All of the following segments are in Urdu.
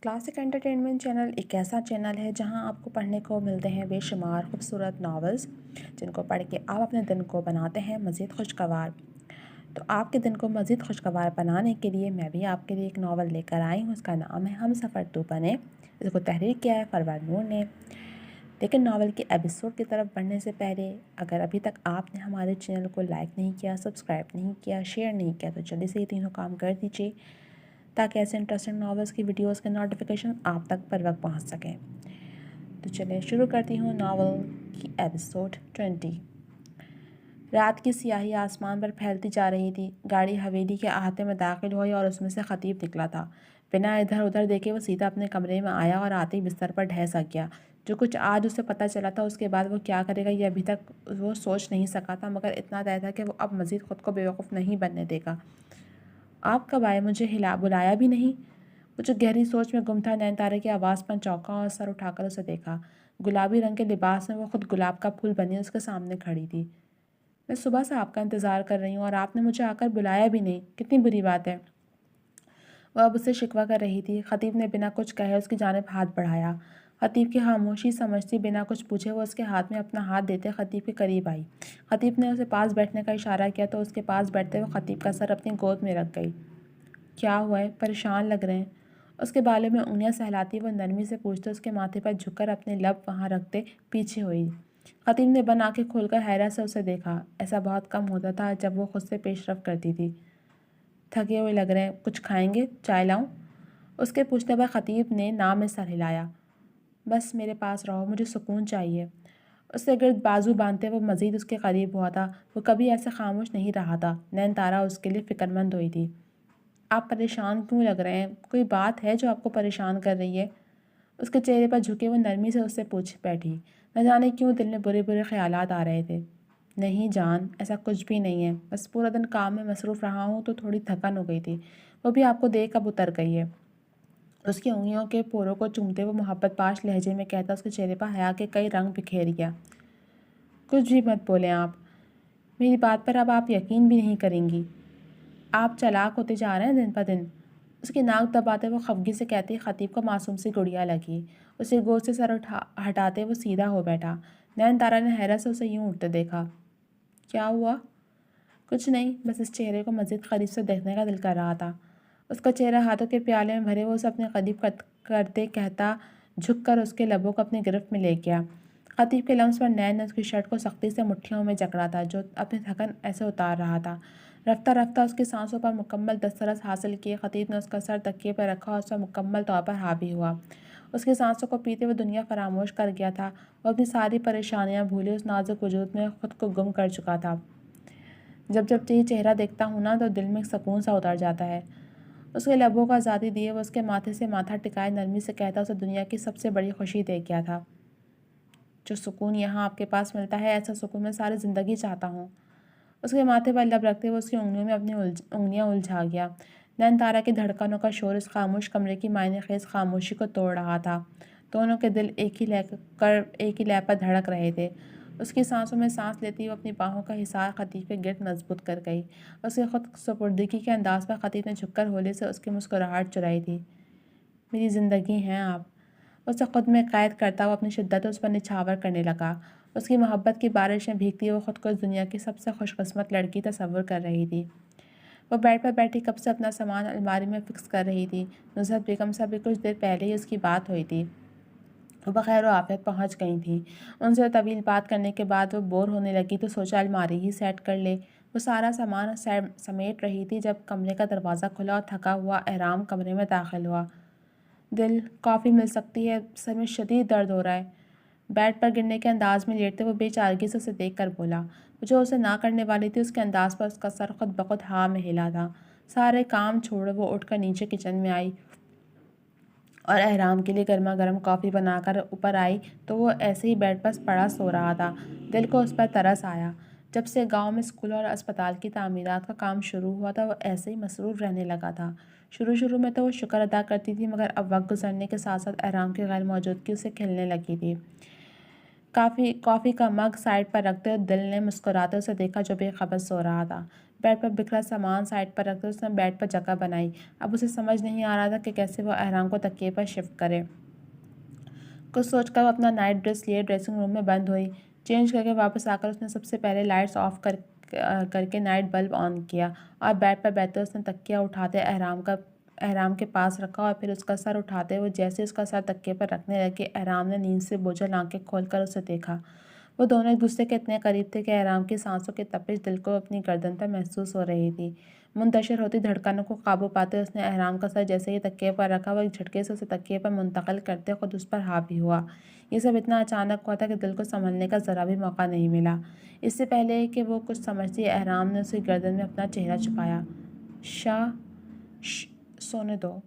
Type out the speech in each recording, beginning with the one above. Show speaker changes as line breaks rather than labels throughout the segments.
کلاسک انٹرٹینمنٹ چینل ایک ایسا چینل ہے جہاں آپ کو پڑھنے کو ملتے ہیں بے شمار خوبصورت ناولز، جن کو پڑھ کے آپ اپنے دن کو بناتے ہیں مزید خوشگوار۔ تو آپ کے دن کو مزید خوشگوار بنانے کے لیے میں بھی آپ کے لیے ایک ناول لے کر آئی ہوں۔ اس کا نام ہے ہم سفر تو بنے۔ اس کو تحریر کیا ہے فرور نور نے۔ لیکن ناول کے ایپیسوڈ کی طرف بڑھنے سے پہلے اگر ابھی تک آپ نے ہمارے چینل کو لائک نہیں کیا، سبسکرائب نہیں کیا، شیئر نہیں کیا، تو جلدی سے یہ تینوں کام کر دیجیے تاکہ ایسے انٹرسٹنگ ناولز کی ویڈیوز کے نوٹیفیکیشن آپ تک پر وقت پہنچ سکیں۔ تو چلیں شروع کرتی ہوں ناول کی ایپیسوڈ 20۔ رات کی سیاہی آسمان پر پھیلتی جا رہی تھی۔ گاڑی حویلی کے احاطے میں داخل ہوئی اور اس میں سے خطیب نکلا تھا۔ بنا ادھر ادھر دیکھے وہ سیدھا اپنے کمرے میں آیا اور آتے ہی بستر پر ڈھہ سک گیا۔ جو کچھ آج اسے پتہ چلا تھا اس کے بعد وہ کیا کرے گا یہ ابھی تک وہ سوچ نہیں سکا تھا، مگر اتنا طے تھا کہ وہ اب مزید خود کو بیوقوف نہیں بننے دے گا۔ آپ کب آئے؟ مجھے بلایا بھی نہیں۔ وہ جو گہری سوچ میں گم تھا، نین تارے کی آواز پر چونکا اور سر اٹھا کر اسے دیکھا۔ گلابی رنگ کے لباس میں وہ خود گلاب کا پھول بنی اس کے سامنے کھڑی تھی۔ میں صبح سے آپ کا انتظار کر رہی ہوں اور آپ نے مجھے آ کر بلایا بھی نہیں، کتنی بری بات ہے۔ وہ اب اسے شکوہ کر رہی تھی۔ خطیب نے بنا کچھ کہے اس کی جانب ہاتھ بڑھایا۔ خطیب کی خاموشی سمجھتی بنا کچھ پوچھے وہ اس کے ہاتھ میں اپنا ہاتھ دیتے خطیب کے قریب آئی۔ خطیب نے اسے پاس بیٹھنے کا اشارہ کیا تو اس کے پاس بیٹھتے وہ خطیب کا سر اپنی گود میں رکھ گئی۔ کیا ہوا ہے؟ پریشان لگ رہے ہیں۔ اس کے بالوں میں انگلیاں سہلاتی وہ نرمی سے پوچھتے اس کے ماتھے پر جھک کر اپنے لب وہاں رکھتے پیچھے ہوئی۔ خطیب نے بند آنکھیں کھول کر حیرت سے اسے دیکھا۔ ایسا بہت کم ہوتا تھا جب وہ خود سے پیش رفت کرتی تھی۔ تھکے ہوئے لگ رہے ہیں، کچھ کھائیں گے؟ چائے لاؤں؟ اس کے پوچھنے پر خطیب نے نہ میں سر ہلایا۔ بس میرے پاس رہو، مجھے سکون چاہیے۔ اس سے گرد بازو باندھتے وہ مزید اس کے قریب ہوا تھا۔ وہ کبھی ایسے خاموش نہیں رہا تھا۔ نین تارا اس کے لیے فکر مند ہوئی تھی۔ آپ پریشان کیوں لگ رہے ہیں؟ کوئی بات ہے جو آپ کو پریشان کر رہی ہے؟ اس کے چہرے پر جھکے وہ نرمی سے اس سے پوچھ بیٹھی۔ نہ جانے کیوں دل میں برے برے خیالات آ رہے تھے۔ نہیں جان، ایسا کچھ بھی نہیں ہے، بس پورا دن کام میں مصروف رہا ہوں تو تھوڑی تھکن ہو گئی تھی، وہ بھی آپ کو دیکھ اب اتر گئی ہے۔ اس کی انگلیوں کے پوروں کو چومتے وہ محبت پاش لہجے میں کہتا اس کے چہرے پر حیا کے کئی رنگ بکھیر گیا۔ کچھ بھی مت بولیں آپ، میری بات پر اب آپ یقین بھی نہیں کریں گی۔ آپ چالاک ہوتے جا رہے ہیں دن پہ دن۔ اس کی ناک دباتے وہ خفگی سے کہتی خطیب کو معصوم سی گڑیا لگی۔ اسے گود سے سر ہٹاتے وہ سیدھا ہو بیٹھا۔ نین تارا نے حیرت سے اسے یوں اٹھتے دیکھا۔ کیا ہوا؟ کچھ نہیں، بس اس چہرے کو مزید قریب سے دیکھنے کا دل کر رہا تھا۔ اس کا چہرہ ہاتھوں کے پیالے میں بھرے وہ اسے اپنے قریب کرتے کہتا جھک کر اس کے لبوں کو اپنی گرفت میں لے گیا۔ خطیب کے لمس پر نین نے اس کی شرٹ کو سختی سے مٹھیوں میں جکڑا تھا جو اپنی تھکن ایسے اتار رہا تھا۔ رفتہ رفتہ اس کی سانسوں پر مکمل دسترس حاصل کیے خطیب نے اس کا سر تکیے پر رکھا اور اس پر مکمل طور پر حاوی ہوا۔ اس کی سانسوں کو پیتے وہ دنیا فراموش کر گیا تھا۔ وہ اپنی ساری پریشانیاں بھولے اس نازک وجود میں خود کو گم کر چکا تھا۔ جب جب یہ چہرہ دیکھتا ہوں نا تو دل میں سکون سا اتر جاتا ہے۔ اس کے لبوں کو آزادی دیے وہ اس کے ماتھے سے ماتھا ٹکائے نرمی سے کہتا اسے دنیا کی سب سے بڑی خوشی دے گیا تھا۔ جو سکون یہاں آپ کے پاس ملتا ہے ایسا سکون میں ساری زندگی چاہتا ہوں۔ اس کے ماتھے پر لب رکھتے وہ اس کی انگلیوں میں اپنی انگلیاں الجھا گیا۔ نین تارا کی دھڑکنوں کا شور اس خاموش کمرے کی معنی خیز خاموشی کو توڑ رہا تھا۔ دونوں کے دل ایک ہی لے پر دھڑک رہے تھے۔ اس کی سانسوں میں سانس لیتی وہ اپنی باہوں کا حصار خطیب کے گرد مضبوط کر گئی۔ اس کے خود سپردگی کے انداز پر خطیب نے جھک کر ہولے سے اس کی مسکراہٹ چرائی تھی۔ میری زندگی ہیں آپ۔ اسے خود میں قید کرتا وہ اپنی شدت اس پر نچھاور کرنے لگا۔ اس کی محبت کی بارش میں بھیگتی وہ خود کو اس دنیا کی سب سے خوش قسمت لڑکی تصور کر رہی تھی۔ وہ بیڈ پر بیٹھی کب سے اپنا سامان الماری میں فکس کر رہی تھی۔ نصرت بیگم سے بھی کچھ دیر پہلے ہی اس کی بات ہوئی تھی۔ وہ بخیر و عافیت پہنچ گئی تھیں۔ ان سے طویل بات کرنے کے بعد وہ بور ہونے لگی تو سوچا الماری ہی سیٹ کر لے۔ وہ سارا سامان سمیٹ رہی تھی جب کمرے کا دروازہ کھلا اور تھکا ہوا احرام کمرے میں داخل ہوا۔ دل، کافی مل سکتی ہے، سر میں شدید درد ہو رہا ہے۔ بیڈ پر گرنے کے انداز میں لیٹتے وہ بے چارگی سے اسے دیکھ کر بولا۔ وہ جو اسے نہ کرنے والی تھی اس کے انداز پر اس کا سر خود بخود ہاں میں ہلا تھا۔ سارے کام چھوڑ وہ اٹھ کر نیچے کچن میں آئی اور احرام کے لیے گرما گرم کافی بنا کر اوپر آئی تو وہ ایسے ہی بیڈ پر پڑا سو رہا تھا۔ دل کو اس پر ترس آیا۔ جب سے گاؤں میں اسکول اور اسپتال کی تعمیرات کا کام شروع ہوا تھا وہ ایسے ہی مصروف رہنے لگا تھا۔ شروع میں تو وہ شکر ادا کرتی تھی مگر اب وقت گزرنے کے ساتھ ساتھ احرام کی غیر موجودگی اسے کھلنے لگی تھی۔ کافی کا مگ سائڈ پر رکھتے ہوئے دل نے مسکراتے اسے دیکھا جو بے خبر سو رہا تھا۔ بیڈ پر بکھرا سامان سائڈ پر رکھتے اس نے بیڈ پر جگہ بنائی۔ اب اسے سمجھ نہیں آ رہا تھا کہ کیسے وہ احرام کو تکیے پر شفٹ کرے۔ کچھ سوچ کر وہ اپنا نائٹ ڈریس لیے ڈریسنگ روم میں بند ہوئی۔ چینج کر کے واپس آ کر اس نے سب سے پہلے لائٹس آف کر کے نائٹ بلب آن کیا اور بیڈ پر بیٹھتے اس نے تکیہ اٹھاتے احرام کے پاس رکھا اور پھر اس کا سر اٹھاتے ہوئے جیسے اس کا سر تکیے پر رکھنے لگے احرام نے نیند سے بوجھل آنکھیں کھول کر اسے دیکھا۔ وہ دونوں ایک دوسرے کے اتنے قریب تھے کہ احرام کی سانسوں کی تپش دل کو اپنی گردن پر محسوس ہو رہی تھی۔ منتشر ہوتی دھڑکنوں کو قابو پاتے اس نے احرام کا سر جیسے ہی تکیے پر رکھا وہ ایک جھٹکے سے اسے تکیے پر منتقل کرتے خود اس پر حاوی ہوا۔ یہ سب اتنا اچانک ہوا تھا کہ دل کو سنبھلنے کا ذرا بھی موقع نہیں ملا۔ اس سے پہلے کہ وہ کچھ سمجھتی احرام نے اسے گردن میں اپنا چہرہ چھپایا۔ سونے دو۔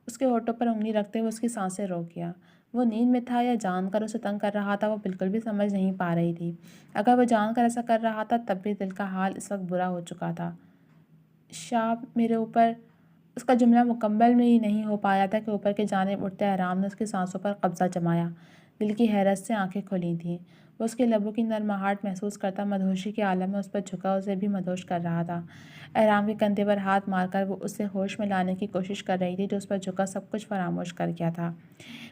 اس کے ہونٹوں پر انگلی رکھتے ہوئے اس کی سانسیں روک گیا۔ وہ نیند میں تھا یا جان کر اسے تنگ کر رہا تھا وہ بالکل بھی سمجھ نہیں پا رہی تھی۔ اگر وہ جان کر ایسا کر رہا تھا تب بھی دل کا حال اس وقت برا ہو چکا تھا۔ شاب میرے اوپر۔ اس کا جملہ مکمل میں ہی نہیں ہو پایا تھا کہ اوپر کی جانب اٹھتے احرام نے اس کی سانسوں پر قبضہ جمایا۔ دل کی حیرت سے آنکھیں کھلی تھیں۔ وہ اس کے لبوں کی نرماہٹ محسوس کرتا مدہوشی کے عالم میں اس پر جھکا اسے بھی مدہوش کر رہا تھا۔ احرام کے کندھے پر ہاتھ مار کر وہ اسے ہوش میں لانے کی کوشش کر رہی تھی جو اس پر جھکا سب کچھ فراموش کر گیا تھا۔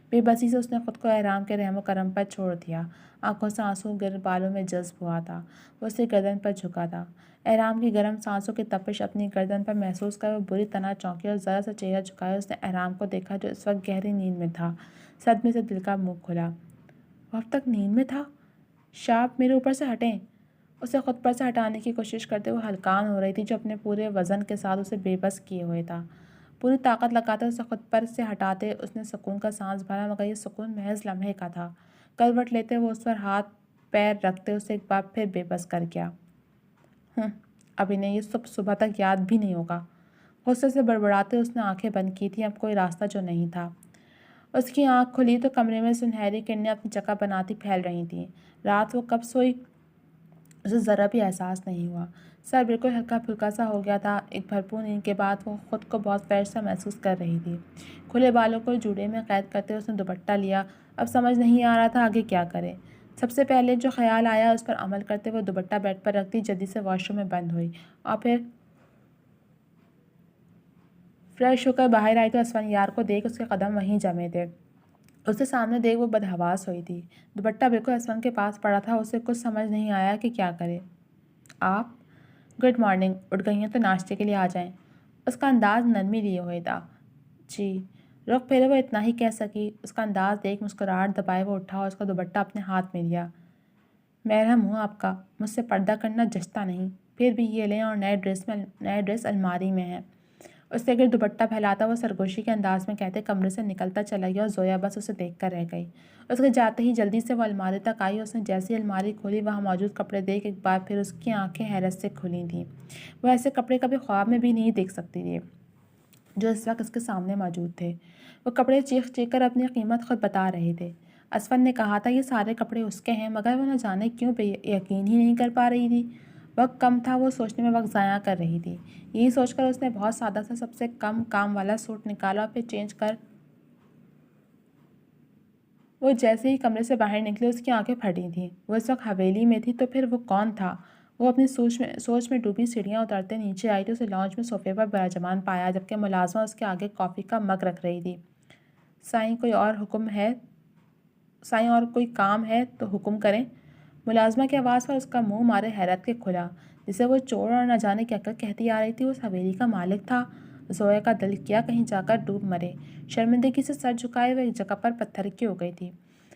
بے بسی سے اس نے خود کو احرام کے رحم و کرم پر چھوڑ دیا۔ آنکھوں سے آنسو گر بالوں میں جذب ہوا تھا۔ وہ اسے گردن پر جھکا تھا۔ احرام کی گرم سانسوں کی تپش اپنی گردن پر محسوس کر وہ بری طرح چونکی اور ذرا سا چہرہ جھکائے اس نے احرام کو دیکھا جو اس وقت گہری نیند میں تھا۔ صدمے سے دل کا منہ کھلا۔ وہ اب تک نیند میں تھا؟ شاب میرے اوپر سے ہٹیں۔ اسے خود پر سے ہٹانے کی کوشش کرتے ہوئے ہلکان ہو رہی تھی جو اپنے پورے وزن کے ساتھ اسے بے بس کیے ہوئے تھا۔ پوری طاقت لگاتے اسے خود پر سے ہٹاتے اس نے سکون کا سانس بھرا مگر یہ سکون محض لمحے کا تھا۔ کروٹ لیتے وہ اس پر ہاتھ پیر رکھتے اسے ایک بار پھر بے بس کر گیا۔ اب انہیں یہ سب صبح تک یاد بھی نہیں ہوگا۔ غصے سے بڑبڑاتے اس نے آنکھیں بند کی تھیں اب کوئی راستہ جو نہیں تھا۔ اس کی آنکھ کھلی تو کمرے میں سنہری کرنیں اپنی جگہ بناتی پھیل رہی تھیں۔ رات وہ کب سوئی اسے ذرا بھی احساس نہیں ہوا۔ سر بالکل ہلکا پھلکا سا ہو گیا تھا۔ ایک بھرپور نیند کے بعد وہ خود کو بہت فریش سا محسوس کر رہی تھی۔ کھلے بالوں کو جوڑے میں قید کرتے اس نے دوپٹہ لیا۔ اب سمجھ نہیں آ رہا تھا آگے کیا کرے۔ سب سے پہلے جو خیال آیا اس پر عمل کرتے وہ دوپٹہ بیڈ پر رکھ دی جلدی سے واش روم میں بند ہوئی اور پھر فریش ہو کر باہر آئی تو اسفندیار کو دیکھ اس کے قدم وہیں جمے تھے۔ اسے سامنے دیکھ وہ بدحواس ہوئی تھی۔ دوپٹہ بالکل اسفند کے پاس پڑا تھا۔ اسے کچھ سمجھ نہیں آیا کہ کیا کرے۔ آپ گڈ مارننگ۔ اٹھ گئی ہیں تو ناشتے کے لیے آ جائیں۔ اس کا انداز نرمی لیے ہوئے تھا۔ جی۔ رخ پھیرے وہ اتنا ہی کہہ سکی۔ اس کا انداز دیکھ مسکراہٹ دبائے وہ اٹھا اور اس کا دوپٹہ اپنے ہاتھ میں لیا۔ محرم ہوں آپ کا، مجھ سے پردہ کرنا جچتا نہیں، پھر بھی یہ لیں اور نئے ڈریس الماری میں ہے۔ اس کے گرد دوپٹہ پھیلاتا وہ سرگوشی کے انداز میں کہتے کمرے سے نکلتا چلا گیا اور زویا بس اسے دیکھ کر رہ گئی۔ اس کے جاتے ہی جلدی سے وہ الماری تک آئی۔ اس نے جیسی الماری کھولی وہاں موجود کپڑے دیکھ ایک بار پھر اس کی آنکھیں حیرت سے کھلی تھیں۔ وہ ایسے کپڑے کبھی خواب میں بھی نہیں دیکھ سکتی تھی جو اس وقت اس کے سامنے موجود تھے۔ وہ کپڑے چیخ چیخ کر اپنی قیمت خود بتا رہے تھے۔ اسفند نے کہا تھا یہ سارے کپڑے اس کے ہیں مگر وہ نہ جانے کیوں یقین ہی نہیں کر پا رہی تھی۔ وقت کم تھا وہ سوچنے میں وقت ضائع کر رہی تھی۔ یہی سوچ کر اس نے بہت سادہ سا سب سے کم کام والا سوٹ نکالا اور پھر چینج کر وہ جیسے ہی کمرے سے باہر نکلے اس کی آنکھیں پھٹی تھیں۔ وہ اس وقت حویلی میں تھی تو پھر وہ کون تھا؟ وہ اپنی سوچ میں ڈوبی سیڑھیاں اترتے نیچے آئی تو اسے لاؤنج میں صوفے پر براجمان پایا جبکہ ملازمہ اس کے آگے کافی کا مگ رکھ رہی تھی۔ سائیں اور کوئی کام ہے تو حکم کریں۔ ملازمہ کی آواز پر اس کا منہ مارے حیرت کے کھلا۔ جسے وہ چور اور نہ جانے کیا کر کہتی آ رہی تھی اس حویلی کا مالک تھا۔ زویا کا دل کیا کہیں جا کر ڈوب مرے۔ شرمندگی سے سر جھکائے وہ ایک جگہ پر پتھر کی ہو گئی تھی۔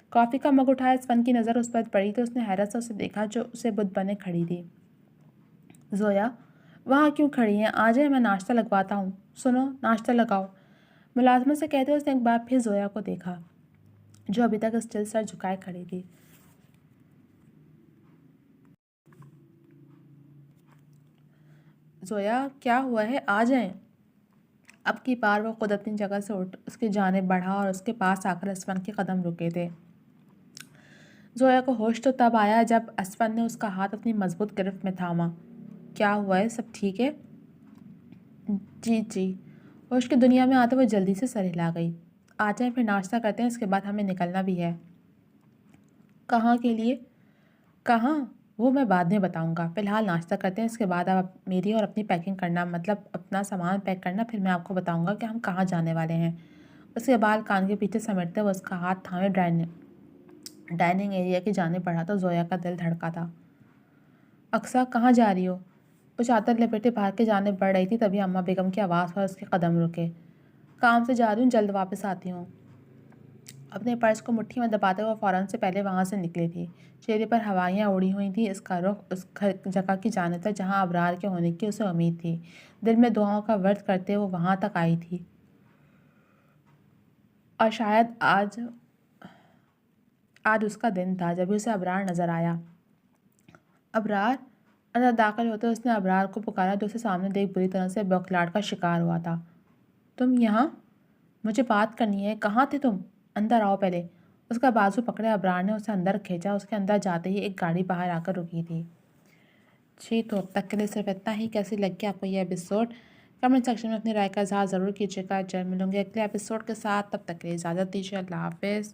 کافی کا مگ اٹھائے اسفند کی نظر اس پر پڑی تو اس نے حیرت سے اسے دیکھا جو اسے بت بنے کھڑی تھی۔ زویا وہاں کیوں کھڑی ہیں؟ آ جائیں میں ناشتہ لگواتا ہوں۔ سنو ناشتہ لگاؤ۔ ملازمہ سے کہتے اس نے ایک بار پھر زویا کو دیکھا جو ابھی تک اسٹل سر جھکائے کھڑی تھی۔ زویا کیا ہوا ہے؟ آ جائیں۔ اب کی بار وہ خود اپنی جگہ سے اٹھ اس کی جانب بڑھا اور اس کے پاس آ کر اسفند کے قدم رکے تھے۔ زویا کو ہوش تو تب آیا جب اسفند نے اس کا ہاتھ اپنی مضبوط گرفت میں تھاما۔ کیا ہوا ہے؟ سب ٹھیک ہے؟ جی۔ ہوش کی دنیا میں آتے وہ جلدی سے سر ہلا گئی۔ آ جائیں پھر ناشتہ کرتے ہیں اس کے بعد ہمیں نکلنا بھی ہے۔ کہاں کے لیے؟ کہاں؟ وہ میں بعد میں بتاؤں گا، فی الحال ناشتہ کرتے ہیں، اس کے بعد آپ میری اور اپنی پیکنگ کرنا، مطلب اپنا سامان پیک کرنا، پھر میں آپ کو بتاؤں گا کہ ہم کہاں جانے والے ہیں۔ اس کے بال کان کے پیچھے سمیٹتے ہوئے اس کا ہاتھ تھامے ڈائننگ ایریا کی جانب بڑھا تو زویا کا دل دھڑکا تھا۔ اقصیٰ کہاں جا رہی ہو؟ وہ چادر لپیٹے باہر کی جانب بڑھ رہی تھی، تبھی اماں بیگم کی آواز پر اس کے قدم رکے۔ کام سے جا رہی ہوں، جلد واپس آتی ہوں۔ اپنے پرس کو مٹھی میں دباتے ہوئے فوراً سے پہلے وہاں سے نکلی تھی۔ چہرے پر ہوائیاں اڑی ہوئی تھیں، اس کا رخ اس جگہ کی جانب تھا جہاں ابرار کے ہونے کی اسے امید تھی۔ دل میں دعاؤں کا ورد کرتے وہ وہاں تک آئی تھی، اور شاید آج اس کا دن تھا جبھی اسے ابرار نظر آیا۔ ابرار؟ اندر داخل ہوتے اس نے ابرار کو پکارا جو اسے سامنے دیکھ بری طرح سے بوکھلاہٹ کا شکار ہوا تھا۔ تم یہاں؟ مجھے بات کرنی ہے، کہاں تھے تم؟ اندر آؤ پہلے۔ اس کا بازو پکڑے ابرار نے اسے اندر کھینچا۔ اس کے اندر جاتے ہی ایک گاڑی باہر آ کر رکی تھی۔ جی تو اب تک کے لیے صرف اتنا ہی۔ کیسی لگی آپ کو یہ ایپیسوڈ؟ کمنٹ سیکشن میں اپنی رائے کا اظہار ضرور کیجیے گا۔ جلد ملوں گے اگلے ایپیسوڈ کے ساتھ، تب تک کے لیے اجازت دیجیے۔ اللہ حافظ۔